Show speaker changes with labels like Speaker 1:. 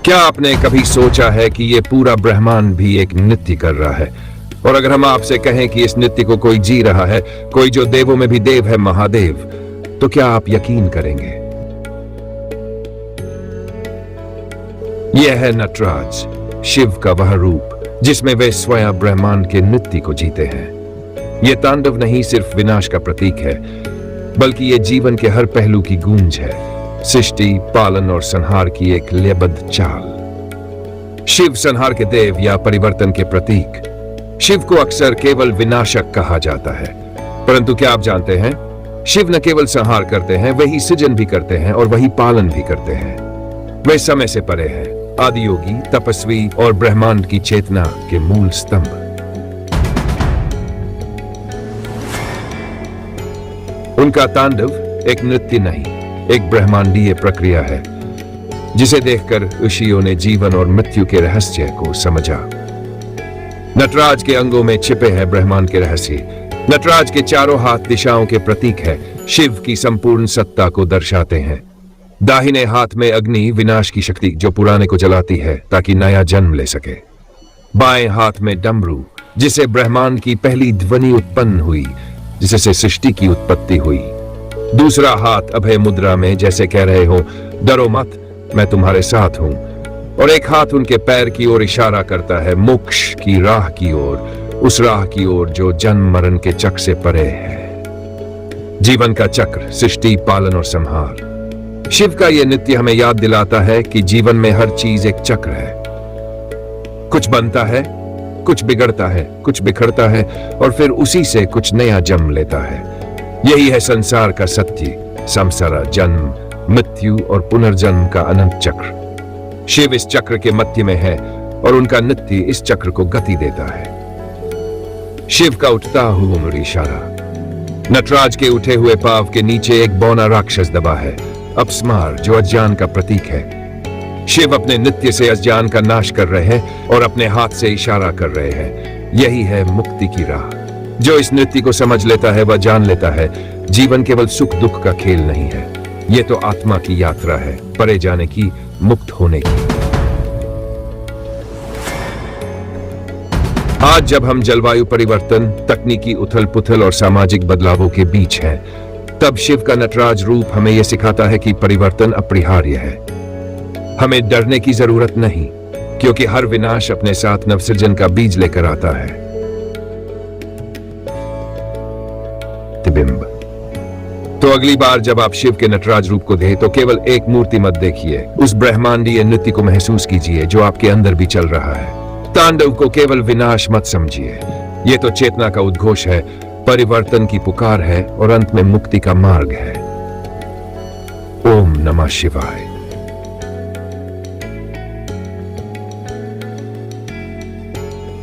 Speaker 1: क्या आपने कभी सोचा है कि ये पूरा ब्रह्मांड भी एक नृत्य कर रहा है? और अगर हम आपसे कहें कि इस नृत्य को कोई जी रहा है, कोई जो देवों में भी देव है, महादेव, तो क्या आप यकीन करेंगे? यह है नटराज, शिव का वह रूप जिसमें वे स्वयं ब्रह्मांड के नृत्य को जीते हैं। यह तांडव नहीं सिर्फ विनाश का प्रतीक है, बल्कि यह जीवन के हर पहलू की गूंज है, सृष्टि, पालन और संहार की एक लयबद्ध चाल। शिव संहार के देव या परिवर्तन के प्रतीक। शिव को अक्सर केवल विनाशक कहा जाता है, परंतु क्या आप जानते हैं, शिव न केवल संहार करते हैं, वही सृजन भी करते हैं और वही पालन भी करते हैं। वे समय से परे हैं, आदियोगी, तपस्वी और ब्रह्मांड की चेतना के मूल स्तंभ। उनका तांडव एक नृत्य नहीं, एक ब्रह्मांडीय प्रक्रिया है, जिसे देखकर ऋषियों ने जीवन और मृत्यु के रहस्य को समझा। नटराज के अंगों में छिपे हैं ब्रह्मांड के रहस्य। नटराज के चारों हाथ दिशाओं के प्रतीक है, शिव की संपूर्ण सत्ता को दर्शाते हैं। दाहिने हाथ में अग्नि, विनाश की शक्ति जो पुराने को जलाती है ताकि नया जन्म ले सके। बाएं हाथ में डमरू, जिसे ब्रह्मांड की पहली ध्वनि उत्पन्न हुई, जिससे सृष्टि की उत्पत्ति हुई। दूसरा हाथ अभय मुद्रा में, जैसे कह रहे हो, डरो मत, मैं तुम्हारे साथ हूं। और एक हाथ उनके पैर की ओर इशारा करता है, मोक्ष की राह की ओर, उस राह की ओर जो जन्म मरण के चक्र से परे है। जीवन का चक्र, सृष्टि, पालन और संहार। शिव का यह नृत्य हमें याद दिलाता है कि जीवन में हर चीज एक चक्र है। कुछ बनता है, कुछ बिगड़ता है, कुछ बिखरता है और फिर उसी से कुछ नया जन्म लेता है। यही है संसार का सत्य, संसार, जन्म, मृत्यु और पुनर्जन्म का अनंत चक्र। शिव इस चक्र के मध्य में है और उनका नृत्य इस चक्र को गति देता है। शिव का उठता हुआ इशारा। नटराज के उठे हुए पांव के नीचे एक बौना राक्षस दबा है, अपस्मार, जो अज्ञान का प्रतीक है। शिव अपने नृत्य से अज्ञान का नाश कर रहे हैं और अपने हाथ से इशारा कर रहे हैं। यही है मुक्ति की राह। जो इस नृत्य को समझ लेता है वह जान लेता है, जीवन केवल सुख दुख का खेल नहीं है, यह तो आत्मा की यात्रा है, परे जाने की, मुक्त होने की। आज जब हम जलवायु परिवर्तन, तकनीकी उथल पुथल और सामाजिक बदलावों के बीच हैं, तब शिव का नटराज रूप हमें यह सिखाता है कि परिवर्तन अपरिहार्य है। हमें डरने की जरूरत नहीं, क्योंकि हर विनाश अपने साथ नवसृजन का बीज लेकर आता है। बिंब। तो अगली बार जब आप शिव के नटराज रूप को देखें तो केवल एक मूर्ति मत देखिए, उस ब्रह्मांडीय नृत्य को महसूस कीजिए जो आपके अंदर भी चल रहा है। तांडव को केवल विनाश मत समझिए, यह तो चेतना का उद्घोष है, परिवर्तन की पुकार है और अंत में मुक्ति का मार्ग है। ओम नमः शिवाय।